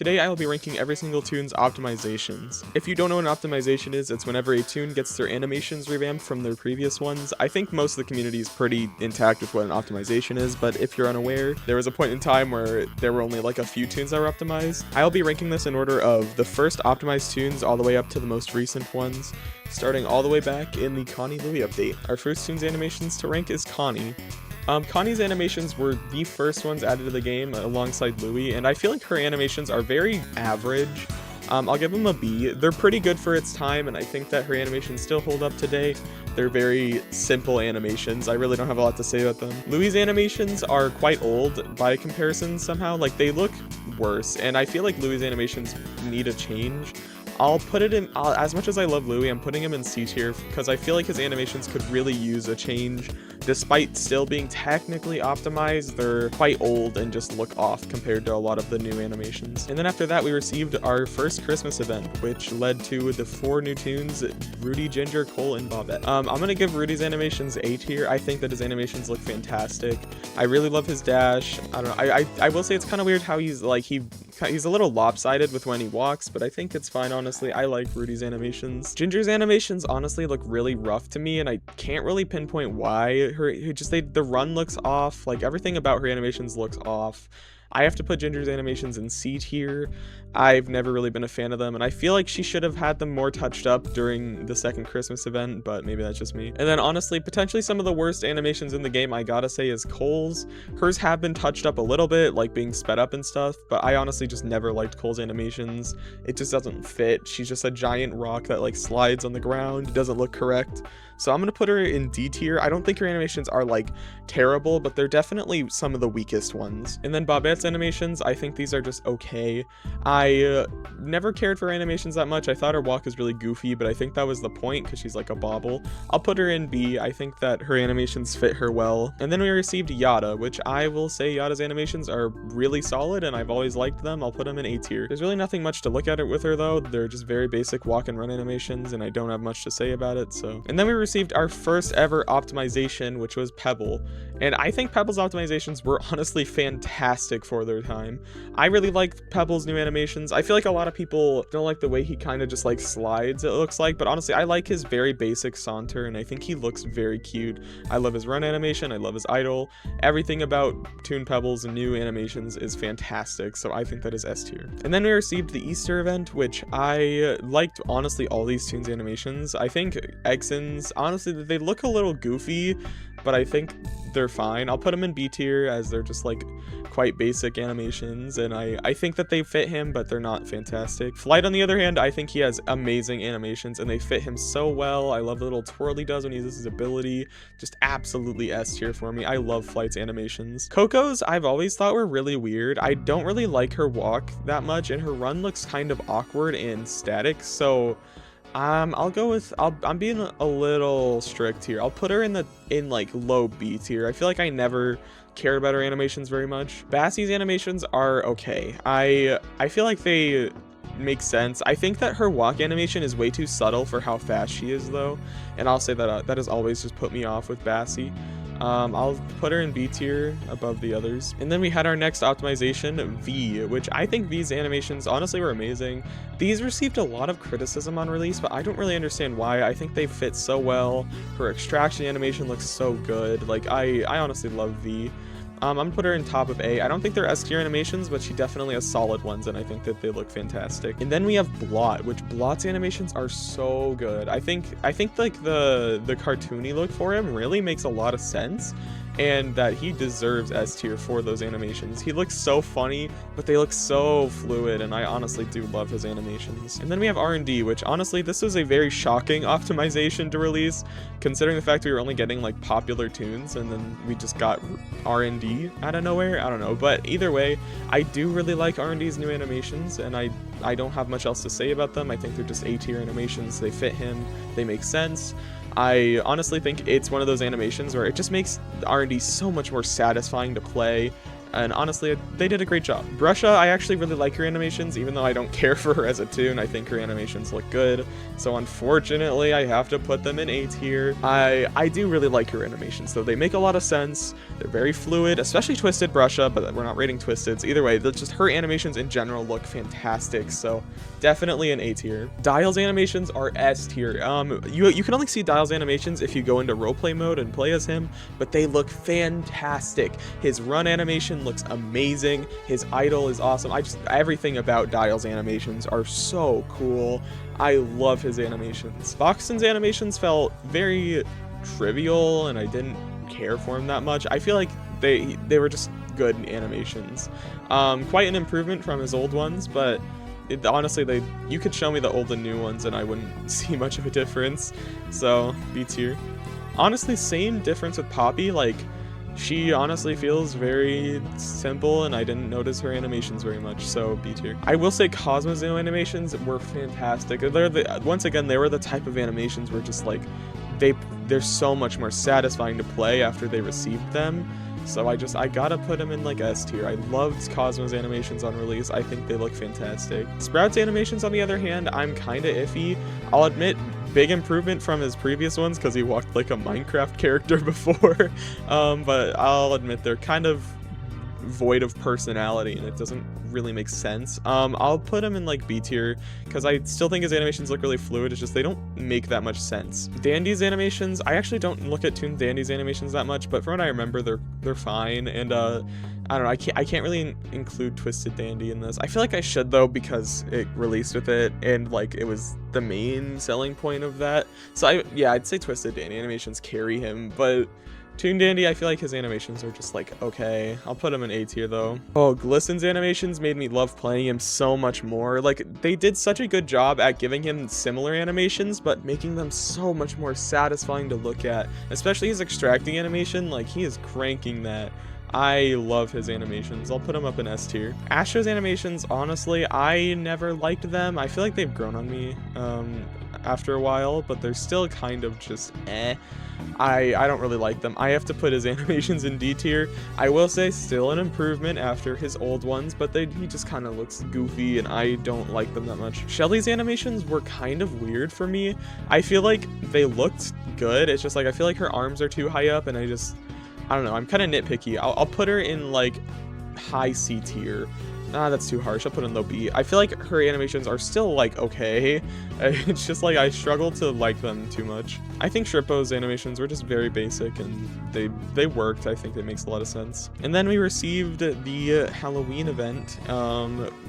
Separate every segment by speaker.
Speaker 1: Today I will be ranking every single Toon's optimizations. If you don't know what an optimization is, it's whenever a Toon gets their animations revamped from their previous ones. I think most of the community is pretty intact with what an optimization is, but if you're unaware, there was a point in time where there were only like a few Toons that were optimized. I'll be ranking this in order of the first optimized Toons all the way up to the most recent ones, starting all the way back in the Connie Louie update. Our first Toon's animations to rank is Connie. Connie's animations were the first ones added to the game alongside Louie, and I feel like her animations are very average. I'll give them a B. They're pretty good for its time, and I think that her animations still hold up today. They're very simple animations. I really don't have a lot to say about them. Louie's animations are quite old by comparison somehow. Like, they look worse, and I feel like Louie's animations need a change. I'll put it in, as much as I love Louie, I'm putting him in C tier because I feel like his animations could really use a change. Despite still being technically optimized, they're quite old and just look off compared to a lot of the new animations. And then after that, we received our first Christmas event, which led to the 4 new Toons, Rudy, Ginger, Cole, and Bobette. I'm gonna give Rudy's animations A tier. I think that his animations look fantastic. I really love his dash. I don't know, I will say it's kind of weird how he's like, he's a little lopsided with when he walks, but I think it's fine, honestly. I like Rudy's animations. Ginger's animations honestly look really rough to me, and I can't really pinpoint why. The run looks off. Like, everything about her animations looks off. I have to put Ginger's animations in C tier. I've never really been a fan of them, and I feel like she should have had them more touched up during the second Christmas event, but maybe that's just me. And then honestly, potentially some of the worst animations in the game, I gotta say, is Cole's. Hers have been touched up a little bit, like being sped up and stuff, but I honestly just never liked Cole's animations. It just doesn't fit. She's just a giant rock that like slides on the ground. It doesn't look correct. So I'm gonna put her in D tier. I don't think her animations are like terrible, but they're definitely some of the weakest ones. And then Bobette's animations, I think these are just okay. I never cared for animations that much. I thought her walk was really goofy, but I think that was the point because she's like a bobble. I'll put her in B. I think that her animations fit her well. And then we received Yada, which I will say Yada's animations are really solid, and I've always liked them. I'll put them in A tier. There's really nothing much to look at it with her though. They're just very basic walk and run animations, and I don't have much to say about it. So, and then we received our first ever optimization, which was Pebble. And I think Pebble's optimizations were honestly fantastic for their time. I really liked Pebble's new animations. I feel like a lot of people don't like the way he kind of just like slides, it looks like, but honestly, I like his very basic saunter, and I think he looks very cute. I love his run animation. I love his idol. Everything about Toon Pebble's new animations is fantastic, so I think that is S tier. And then we received the Easter event, which I liked honestly all these Toons animations. I think Exons, honestly, they look a little goofy, but I think they're fine. I'll put them in B tier as they're just like quite basic animations, and I think that they fit him, but they're not fantastic. Flight, on the other hand, I think he has amazing animations and they fit him so well. I love the little twirl he does when he uses his ability. Just absolutely S tier for me. I love Flight's animations. Coco's, I've always thought were really weird. I don't really like her walk that much, and her run looks kind of awkward and static, so I'll go with, I'm being a little strict here. I'll put her in like low B tier. I feel like I never cared about her animations very much. Bassie's animations are okay. I feel like they make sense. I think that her walk animation is way too subtle for how fast she is though, and I'll say that that has always just put me off with Bassie. I'll put her in B tier above the others. And then we had our next optimization, V, which I think V's animations honestly were amazing. These received a lot of criticism on release, but I don't really understand why. I think they fit so well. Her extraction animation looks so good. Like, I honestly love V. I'm gonna put her in top of A. I don't think they're S tier animations, but she definitely has solid ones, and I think that they look fantastic. And then we have Blot, which Blot's animations are so good. I think like the cartoony look for him really makes a lot of sense, and that he deserves S tier for those animations. He looks so funny, but they look so fluid, and I honestly do love his animations. And then we have R&D, which honestly, this was a very shocking optimization to release, considering the fact we were only getting like popular Toons, and then we just got R&D out of nowhere. I don't know, but either way, I do really like R&D's new animations, and I don't have much else to say about them. I think they're just A tier animations. They fit him, they make sense. I honestly think it's one of those animations where it just makes R&D so much more satisfying to play. and honestly, they did a great job. Brusha, I actually really like her animations, even though I don't care for her as a toon. I think her animations look good, so unfortunately, I have to put them in A tier. I do really like her animations, though. They make a lot of sense. They're very fluid, especially Twisted Brusha, but we're not rating Twisteds. Either way, just her animations in general look fantastic, so definitely an A tier. Dial's animations are S tier. You can only see Dial's animations if you go into roleplay mode and play as him, but they look fantastic. His run animation looks amazing. His idol is awesome. Everything about Dial's animations are so cool. I love his animations. Boxton's animations felt very trivial, and I didn't care for him that much. I feel like they were just good animations. Quite an improvement from his old ones, but honestly, you could show me the old and new ones and I wouldn't see much of a difference. So B tier. Honestly, same difference with Poppy. Like, she honestly feels very simple, and I didn't notice her animations very much, so B tier. I will say Cosmo's new animations were fantastic. Once again, they were the type of animations where just like they're so much more satisfying to play after they received them. So I gotta put them in like S tier. I loved Cosmo's animations on release. I think they look fantastic. Sprout's animations, on the other hand, I'm kinda iffy. I'll admit, big improvement from his previous ones because he walked like a Minecraft character before. But I'll admit they're kind of void of personality and it doesn't really make sense. I'll put him in like B tier because I still think his animations look really fluid. It's just they don't make that much sense. Dandy's animations, I actually don't look at Toon Dandy's animations that much, but from what I remember, they're fine. And I don't know, I can't really include Twisted Dandy in this. I feel like I should though, because it released with it and like it was the main selling point of that. So I'd say Twisted Dandy animations carry him, but Toon Dandy, I feel like his animations are just like, okay. I'll put him in A tier though. Oh, Glisten's animations made me love playing him so much more. Like, they did such a good job at giving him similar animations, but making them so much more satisfying to look at. Especially his extracting animation, like, he is cranking that. I love his animations. I'll put him up in S tier. Astro's animations, honestly, I never liked them. I feel like they've grown on me after a while, but they're still kind of just eh. I don't really like them. I have to put his animations in D tier. I will say still an improvement after his old ones, but he just kind of looks goofy and I don't like them that much. Shelly's animations were kind of weird for me. I feel like they looked good. It's just like I feel like her arms are too high up and I don't know. I'm kind of nitpicky. I'll put her in like high C tier. That's too harsh. I'll put in low B. I feel like her animations are still like okay. It's just like I struggle to like them too much. I think Shrippo's animations were just very basic and they worked. I think it makes a lot of sense. And then we received the Halloween event.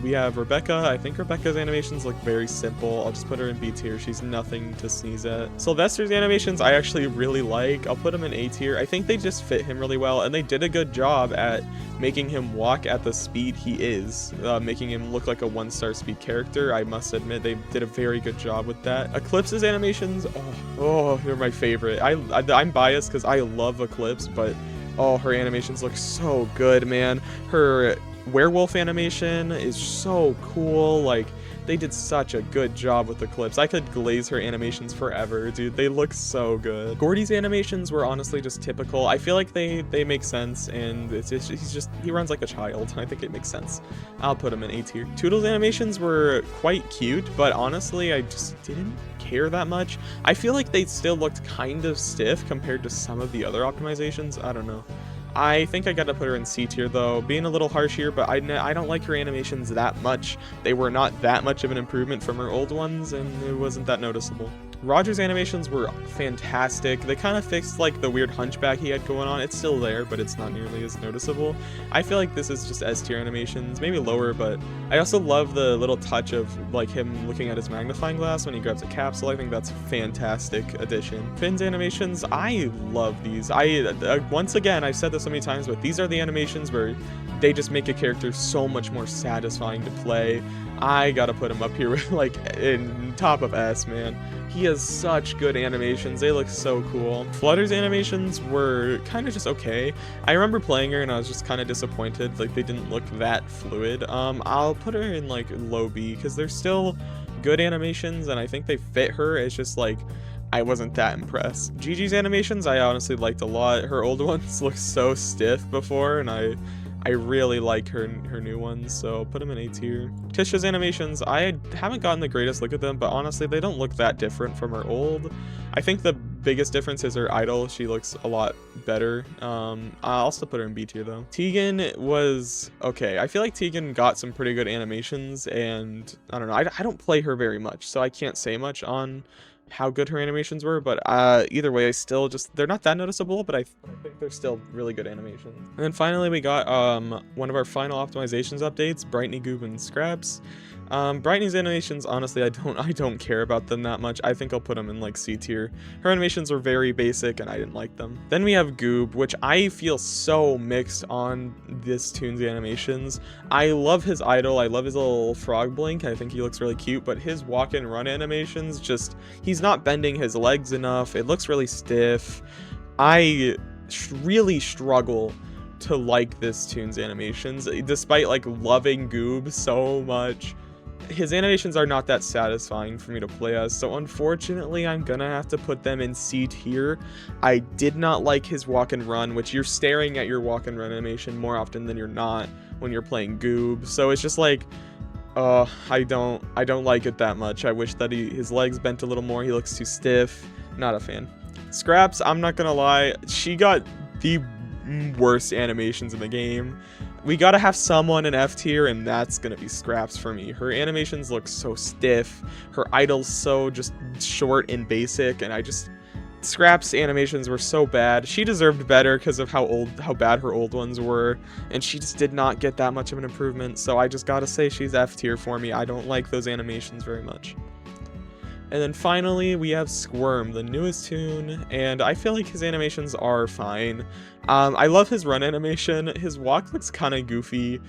Speaker 1: We have Rebecca. I think Rebecca's animations look very simple. I'll just put her in B tier. She's nothing to sneeze at. Sylvester's animations I actually really like. I'll put him in A tier. I think they just fit him really well and they did a good job at making him walk at the speed he is, making him look like a 1-star speed character. I must admit they did a very good job with that. Eclipse's animations, oh, they're my favorite. I'm biased because I love Eclipse, but oh, her animations look so good, man. Her werewolf animation is so cool. Like, they did such a good job with Eclipse. I could glaze her animations forever, dude. They look so good. Gordy's animations were honestly just typical. I feel like they make sense, and he runs like a child. I think it makes sense. I'll put him in A tier. Toodle's animations were quite cute, but honestly, I just didn't care that much. I feel like they still looked kind of stiff compared to some of the other optimizations. I don't know. I think I gotta put her in C tier though, being a little harsh here, but I don't like her animations that much. They were not that much of an improvement from her old ones, and it wasn't that noticeable. Roger's animations were fantastic. They kind of fixed like the weird hunchback he had going on. It's still there, but it's not nearly as noticeable. I feel like this is just S tier animations, maybe lower, but I also love the little touch of like him looking at his magnifying glass when he grabs a capsule. I think that's a fantastic addition. Finn's animations, I love these. Once again, I've said this so many times, but these are the animations where they just make a character so much more satisfying to play. I gotta put him up here like in top of S, man. He has such good animations. They look so cool. Flutter's animations were kind of just okay. I remember playing her and I was just kind of disappointed. Like, they didn't look that fluid. I'll put her in like low B because they're still good animations and I think they fit her. It's just like I wasn't that impressed. Gigi's animations I honestly liked a lot. Her old ones looked so stiff before and I I really like her new ones, so put them in A tier. Tisha's animations, I haven't gotten the greatest look at them, but honestly, they don't look that different from her old. I think the biggest difference is her idol. She looks a lot better. I'll still put her in B tier though. Tegan was okay. I feel like Tegan got some pretty good animations, and I don't know. I don't play her very much, so I can't say much on how good her animations were, but either way, they're not that noticeable, but I think they're still really good animations. And then finally we got one of our final optimizations updates, Brightney, Goob, and Scraps. Brightney's animations, honestly, I don't care about them that much. I think I'll put them in like C tier. Her animations were very basic and I didn't like them. Then we have Goob, which I feel so mixed on this Toons animations. I love his idol. I love his little frog blink. I think he looks really cute, but his walk and run animations, he's not bending his legs enough. It looks really stiff. I really struggle to like this Toons animations, despite like loving Goob so much. His animations are not that satisfying for me to play as, so unfortunately I'm gonna have to put them in C tier. I did not like his walk and run, which you're staring at your walk and run animation more often than you're not when you're playing Goob, so it's just like I don't like it that much. I wish that his legs bent a little more. He looks too stiff. Not a fan. Scraps, I'm not gonna lie, she got the worst animations in the game. We gotta have someone in F tier, and that's gonna be Scraps for me. Her animations look so stiff. Her idol's so just short and basic, and Scraps' animations were so bad. She deserved better because of how bad her old ones were, and she just did not get that much of an improvement, so I just gotta say she's F tier for me. I don't like those animations very much. And then finally, we have Squirm, the newest toon, and I feel like his animations are fine. I love his run animation. His walk looks kind of goofy.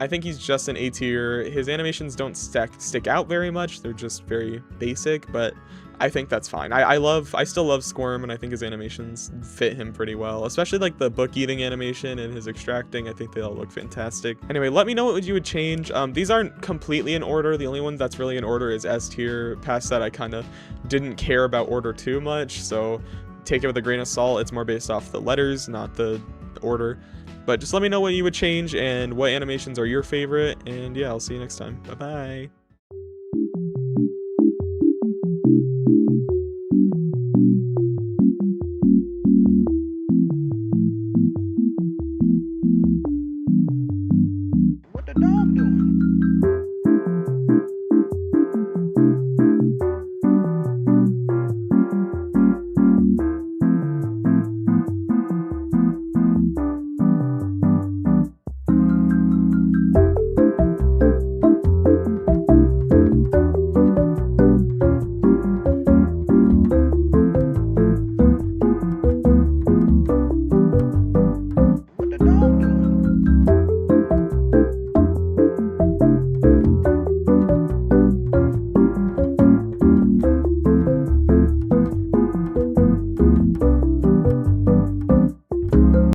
Speaker 1: I think he's just an A tier. His animations don't stick out very much. They're just very basic, but I think that's fine. I still love Squirm, and I think his animations fit him pretty well, especially like the book eating animation and his extracting. I think they all look fantastic. Anyway, let me know what you would change. These aren't completely in order. The only one that's really in order is S tier. Past that, I kind of didn't care about order too much, so take it with a grain of salt. It's more based off the letters, not the order. But just let me know what you would change and what animations are your favorite, and yeah, I'll see you next time. Bye bye.